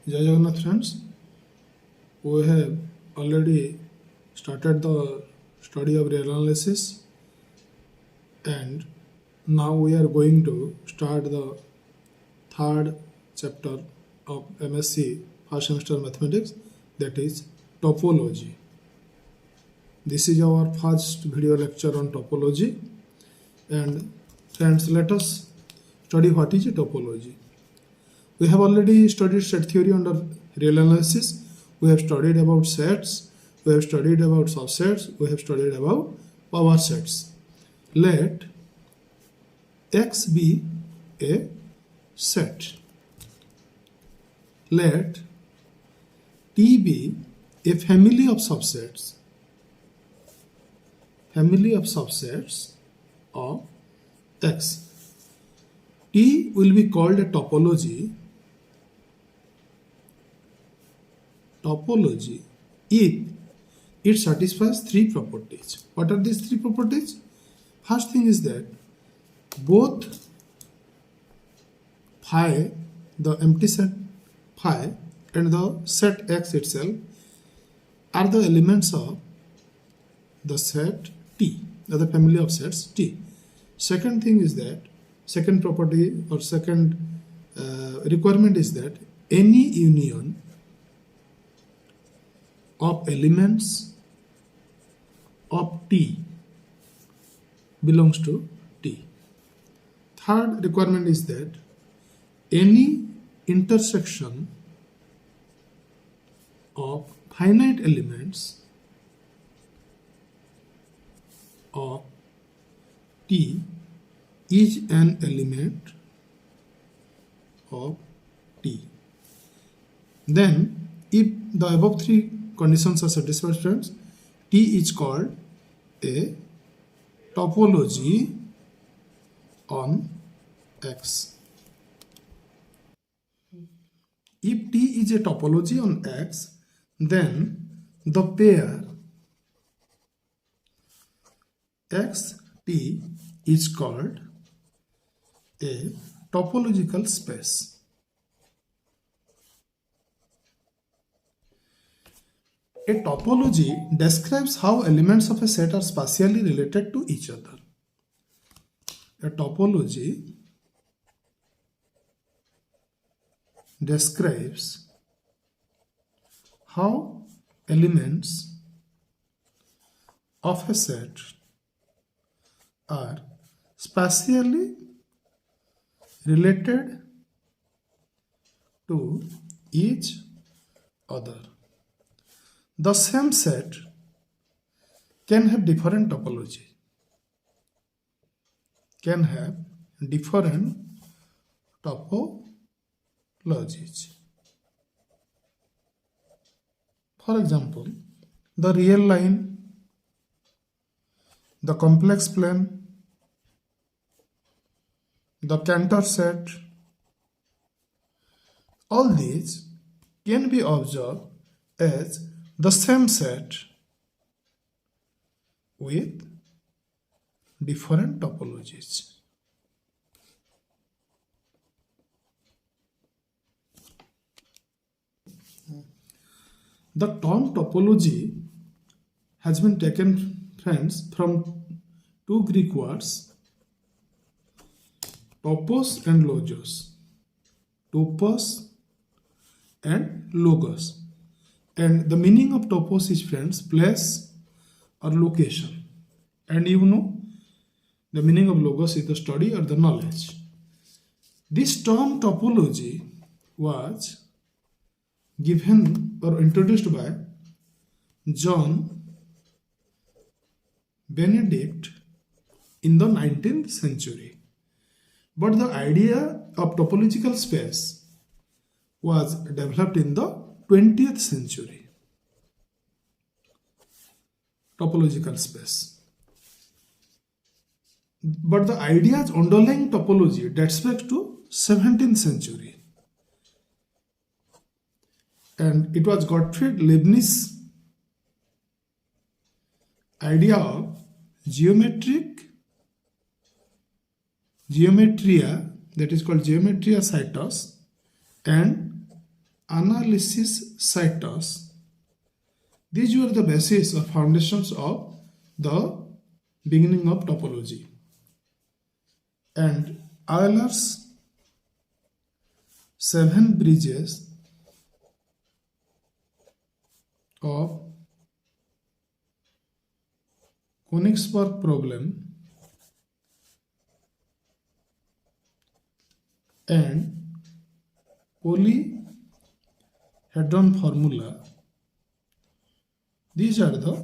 Jai Jagannath friends, we have already started the study of real analysis, and now we are going to start the third chapter of MSc first semester mathematics, that is topology. This is our first video lecture on topology, and friends, let us study what is topology. We have already studied set theory under real analysis. We have studied about sets, we have studied about subsets, we have studied about power sets. Let X be a set. Let T be a family of subsets. Family of subsets of X. T will be called a topology. Topology if it satisfies three properties. What are these three properties? First thing is that both phi, the empty set phi, and the set X itself are the elements of the set T, the family of sets T. Second thing is that, second property or second requirement is that any union of elements of T belongs to T. Third requirement is that any intersection of finite elements of T is an element of T. Then, if the above three conditions are satisfied, friends, T is called a topology on X. If T is a topology on X, then the pair XT is called a topological space. A topology describes how elements of a set are spatially related to each other. A topology describes how elements of a set are spatially related to each other. The same set can have different topology, topologies. For example, the real line, the complex plane, the Cantor set, all these can be observed as the same set with different topologies. The term topology has been taken, friends, from two Greek words, topos and logos. Topos and logos. And the meaning of topos is, friends, place or location. And you know, the meaning of logos is the study or the knowledge. This term topology was given or introduced by John Benedict in the 19th century. But the idea of topological space was developed in the 20th century. Topological space. But the ideas underlying topology dates back to 17th century. And it was Gottfried Leibniz's idea of geometria, that is called geometria cytos, and analysis status. These were the basis or foundations of the beginning of topology. And Euler's 7 bridges of Königsberg problem and polyhedron formula. These are the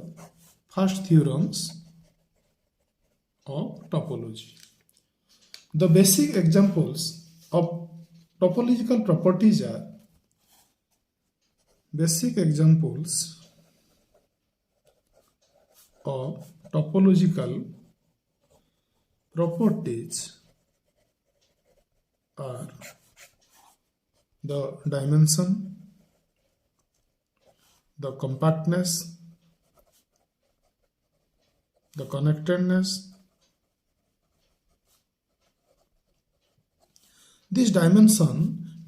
first theorems of topology. The basic examples of topological properties are basic examples of topological properties are the dimension, the compactness, the connectedness. This dimension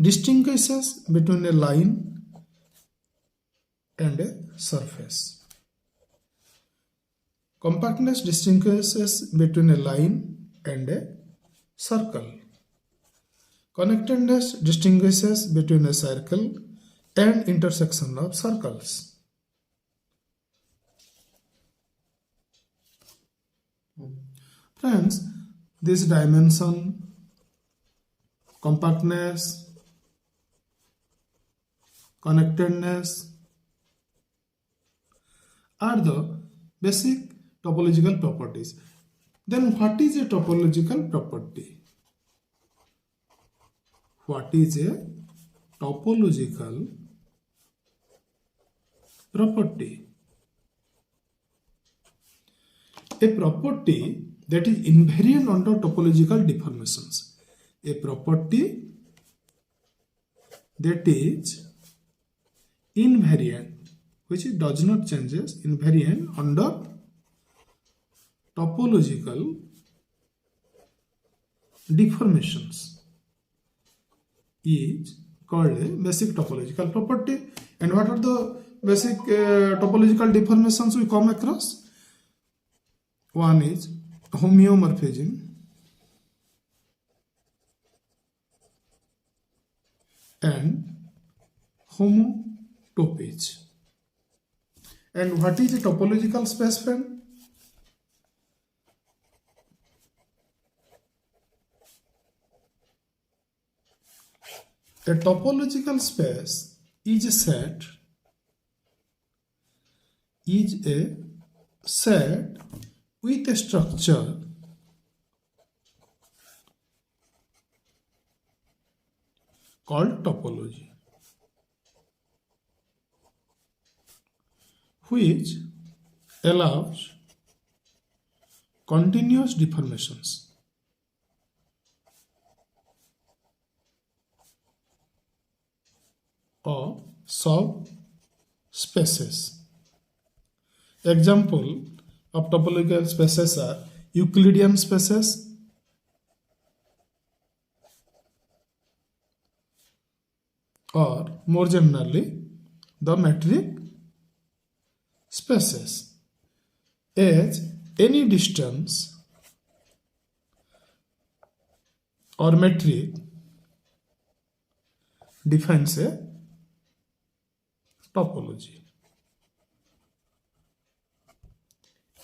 distinguishes between a line and a surface. Compactness distinguishes between a line and a circle. Connectedness distinguishes between a circle and intersection of circles. Friends, this dimension, compactness, connectedness are the basic topological properties. Then what is a topological property? What is a topological property? A property that is invariant under topological deformations. A property that is invariant, which does not changes, invariant under topological deformations is called a basic topological property. And what are the basic topological deformations we come across? One is homeomorphism, and homotopage. And what is a topological space, friend? A topological space is a set with a structure called topology, which allows continuous deformations. Of subspaces. Example of topological spaces are Euclidean spaces, or more generally the metric spaces, as any distance or metric defines a topology.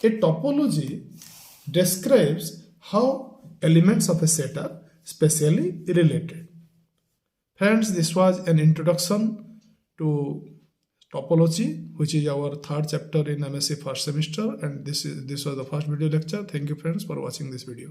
A topology describes how elements of a set are spatially related. Friends, this was an introduction to topology, which is our third chapter in MSc first semester, and this was the first video lecture. Thank you friends for watching this video.